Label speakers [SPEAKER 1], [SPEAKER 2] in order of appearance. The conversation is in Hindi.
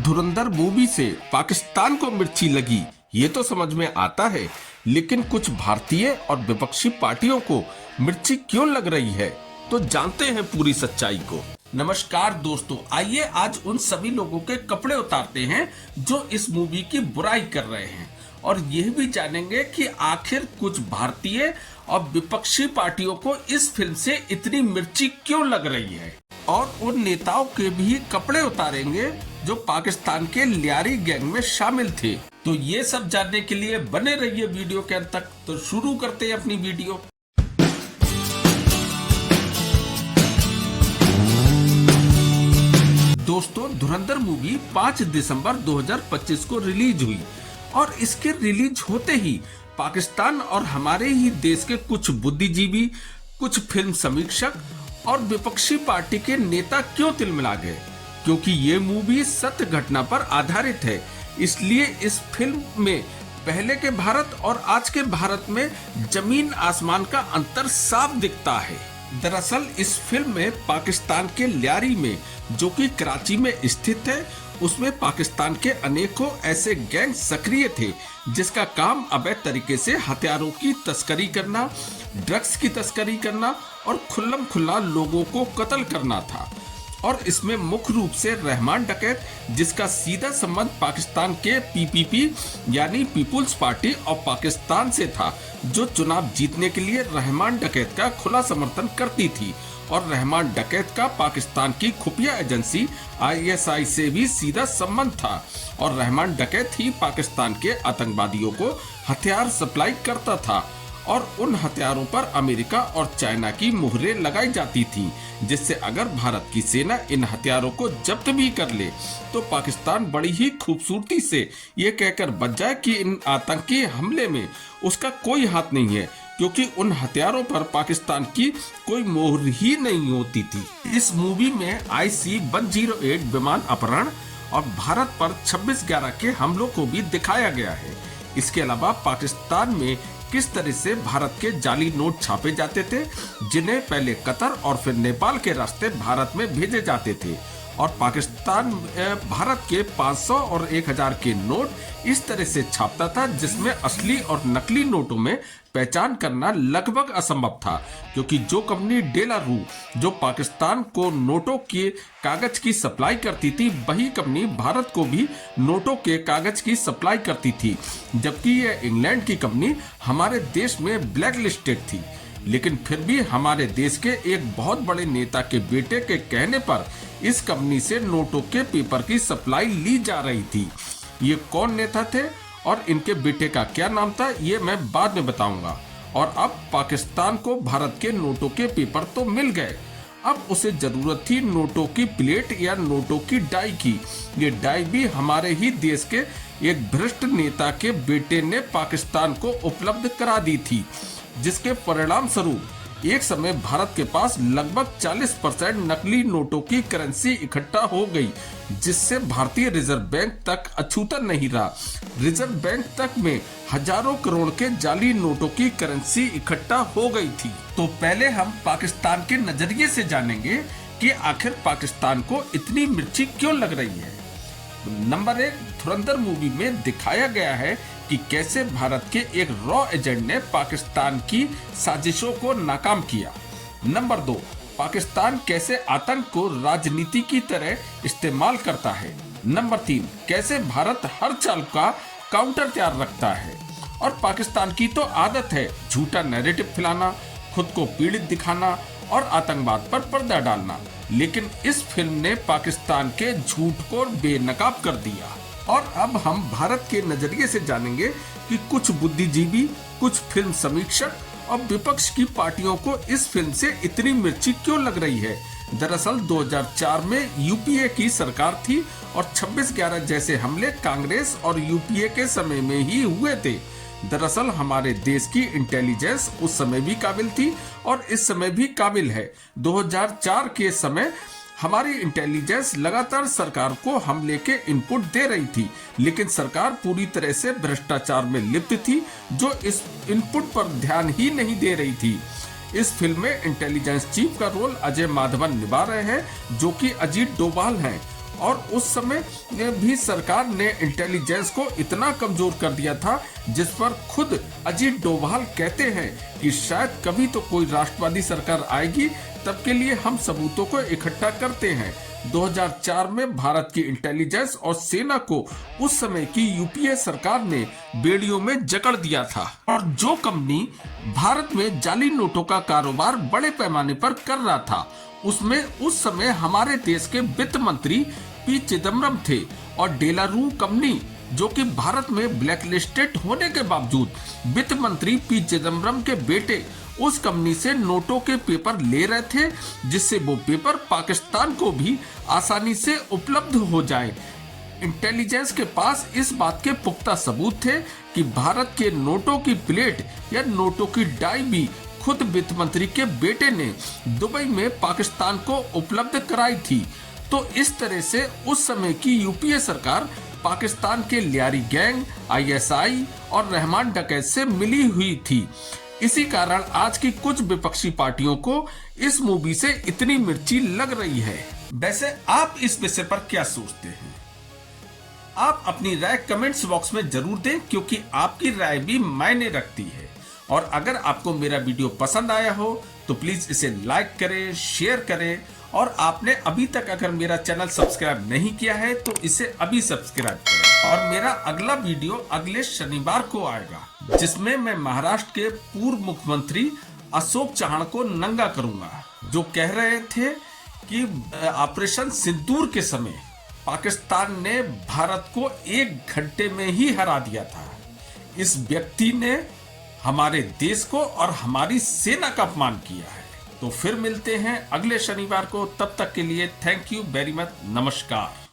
[SPEAKER 1] धुरंधर मूवी से पाकिस्तान को मिर्ची लगी ये तो समझ में आता है, लेकिन कुछ भारतीय और विपक्षी पार्टियों को मिर्ची क्यों लग रही है, तो जानते हैं पूरी सच्चाई को। नमस्कार दोस्तों, आइए आज उन सभी लोगों के कपड़े उतारते हैं जो इस मूवी की बुराई कर रहे हैं, और यह भी जानेंगे कि आखिर कुछ भारतीय और विपक्षी पार्टियों को इस फिल्म से इतनी मिर्ची क्यों लग रही है, और उन नेताओं के भी कपड़े उतारेंगे जो पाकिस्तान के लियारी गैंग में शामिल थे। तो ये सब जानने के लिए बने रहिए वीडियो के अंत तक। तो शुरू करते हैं अपनी वीडियो। दोस्तों, धुरंधर मूवी 5 दिसंबर 2025 को रिलीज हुई, और इसके रिलीज होते ही पाकिस्तान और हमारे ही देश के कुछ बुद्धिजीवी, कुछ फिल्म समीक्षक और विपक्षी पार्टी के नेता क्यों तिलमिला गए, क्योंकि ये मूवी सत्य घटना पर आधारित है। इसलिए इस फिल्म में पहले के भारत और आज के भारत में जमीन आसमान का अंतर साफ दिखता है। दरअसल इस फिल्म में पाकिस्तान के लियारी में, जो कि कराची में स्थित है, उसमें पाकिस्तान के अनेकों ऐसे गैंग सक्रिय थे जिसका काम अवैध तरीके से हथियारों की तस्करी करना, ड्रग्स की तस्करी करना और खुल्लम खुल्ला लोगों को कत्ल करना था। और इसमें मुख्य रूप से रहमान डकैत, जिसका सीधा संबंध पाकिस्तान के पीपीपी यानी पीपुल्स पार्टी ऑफ पाकिस्तान से था, जो चुनाव जीतने के लिए रहमान डकैत का खुला समर्थन करती थी, और रहमान डकैत का पाकिस्तान की खुफिया एजेंसी ISI से भी सीधा संबंध था, और रहमान डकैत ही पाकिस्तान के आतंकवादियों को हथियार सप्लाई करता था, और उन हथियारों पर अमेरिका और चाइना की मुहरें लगाई जाती थी, जिससे अगर भारत की सेना इन हथियारों को जब्त भी कर ले तो पाकिस्तान बड़ी ही खूबसूरती से ये कहकर बच जाए कि इन आतंकी हमले में उसका कोई हाथ नहीं है, क्योंकि उन हथियारों पर पाकिस्तान की कोई मोहर ही नहीं होती थी। इस मूवी में IC-108 विमान अपहरण और भारत पर 26/11 के हमलों को भी दिखाया गया है। इसके अलावा पाकिस्तान में किस तरह से भारत के जाली नोट छापे जाते थे, जिन्हें पहले कतर और फिर नेपाल के रास्ते भारत में भेजे जाते थे, और पाकिस्तान भारत के 500 और 1000 के नोट इस तरह से छापता था जिसमें असली और नकली नोटों में पहचान करना लगभग असंभव था, क्योंकि जो कंपनी डेलारू जो पाकिस्तान को नोटों के कागज की सप्लाई करती थी, वही कंपनी भारत को भी नोटों के कागज की सप्लाई करती थी, जबकि यह इंग्लैंड की कंपनी हमारे देश में ब्लैक लिस्टेड थी। लेकिन फिर भी हमारे देश के एक बहुत बड़े नेता के बेटे के कहने पर इस कंपनी से नोटों के पेपर की सप्लाई ली जा रही थी। ये कौन नेता थे और इनके बेटे का क्या नाम था, ये मैं बाद में बताऊंगा। और अब पाकिस्तान को भारत के नोटों के पेपर तो मिल गए, अब उसे जरूरत थी नोटों की प्लेट या नोटों की डाई की। ये डाई भी हमारे ही देश के एक भ्रष्ट नेता के बेटे ने पाकिस्तान को उपलब्ध करा दी थी, जिसके परिणाम स्वरूप एक समय भारत के पास लगभग 40% नकली नोटों की करेंसी इकट्ठा हो गई, जिससे भारतीय रिजर्व बैंक तक अछूता नहीं रहा। रिजर्व बैंक तक में हजारों करोड़ के जाली नोटों की करेंसी इकट्ठा हो गई थी। तो पहले हम पाकिस्तान के नजरिए से जानेंगे कि आखिर पाकिस्तान को इतनी मिर्ची क्यों लग रही है। नंबर 1, धुरंधर मूवी में दिखाया गया है कि कैसे भारत के एक रॉ एजेंट ने पाकिस्तान की साजिशों को नाकाम किया। नंबर 2, पाकिस्तान कैसे आतंक को राजनीति की तरह इस्तेमाल करता है। नंबर 3, कैसे भारत हर चाल का काउंटर तैयार रखता है, और पाकिस्तान की तो आदत है झूठा नैरेटिव फैलाना, खुद को पीड़ित दिखाना और आतंकवाद पर पर्दा डालना। लेकिन इस फिल्म ने पाकिस्तान के झूठ को बेनकाब कर दिया। और अब हम भारत के नजरिए से जानेंगे कि कुछ बुद्धिजीवी, कुछ फिल्म समीक्षक और विपक्ष की पार्टियों को इस फिल्म से इतनी मिर्ची क्यों लग रही है। दरअसल 2004 में UPA की सरकार थी, और 26/11 जैसे हमले कांग्रेस और UPA के समय में ही हुए थे। दरअसल हमारे देश की इंटेलिजेंस उस समय भी काबिल थी और इस समय भी काबिल है। 2004 के समय हमारी इंटेलिजेंस लगातार सरकार को हमले के इनपुट दे रही थी, लेकिन सरकार पूरी तरह से भ्रष्टाचार में लिप्त थी, जो इस इनपुट पर ध्यान ही नहीं दे रही थी। इस फिल्म में इंटेलिजेंस चीफ का रोल अजय माधवन निभा रहे हैं, जो कि अजीत डोभाल हैं, और उस समय भी सरकार ने इंटेलिजेंस को इतना कमजोर कर दिया था, जिस पर खुद अजीत डोभाल कहते हैं कि शायद कभी तो कोई राष्ट्रवादी सरकार आएगी, तब के लिए हम सबूतों को इकट्ठा करते हैं। 2004 में भारत की इंटेलिजेंस और सेना को उस समय की यूपीए सरकार ने बेड़ियों में जकड़ दिया था, और जो कंपनी भारत में जाली नोटों का कारोबार बड़े पैमाने पर कर रहा था, उसमें उस समय हमारे देश के वित्त मंत्री पी चिदम्बरम थे, और डेलारू कंपनी जो कि भारत में ब्लैकलिस्टेड होने के बावजूद वित्त मंत्री पी चिदम्बरम के बेटे उस कंपनी से नोटों के पेपर ले रहे थे, जिससे वो पेपर पाकिस्तान को भी आसानी से उपलब्ध हो जाए। इंटेलिजेंस के पास इस बात के पुख्ता सबूत थे कि भारत के नोटों की प्लेट या नोटों की डाई भी खुद वित्त मंत्री के बेटे ने दुबई में पाकिस्तान को उपलब्ध कराई थी। तो इस तरह से उस समय की यूपीए सरकार पाकिस्तान के लियारी गैंग, आईएसआई और रहमान डकैत से मिली हुई थी। इसी कारण आज की कुछ विपक्षी पार्टियों को इस मूवी से इतनी मिर्ची लग रही है। वैसे आप इस विषय पर क्या सोचते हैं? आप अपनी राय कमेंट्स बॉक्स में जरूर दें, क्योंकि आपकी राय भी मायने रखती है। और अगर आपको मेरा वीडियो पसंद आया हो तो प्लीज इसे लाइक करें, शेयर करें, और आपने अभी तक अगर मेरा चैनल सब्सक्राइब नहीं किया है तो इसे अभी सब्सक्राइब करें। और मेरा अगला वीडियो अगले शनिवार को आएगा, जिसमें मैं महाराष्ट्र के पूर्व मुख्यमंत्री अशोक चव्हाण को नंगा करूंगा, जो कह रहे थे कि ऑपरेशन सिंदूर के समय पाकिस्तान ने भारत को 1 घंटे में ही हरा दिया था। इस व्यक्ति ने हमारे देश को और हमारी सेना का अपमान किया है। तो फिर मिलते हैं अगले शनिवार को, तब तक के लिए थैंक यू वेरी मच, नमस्कार।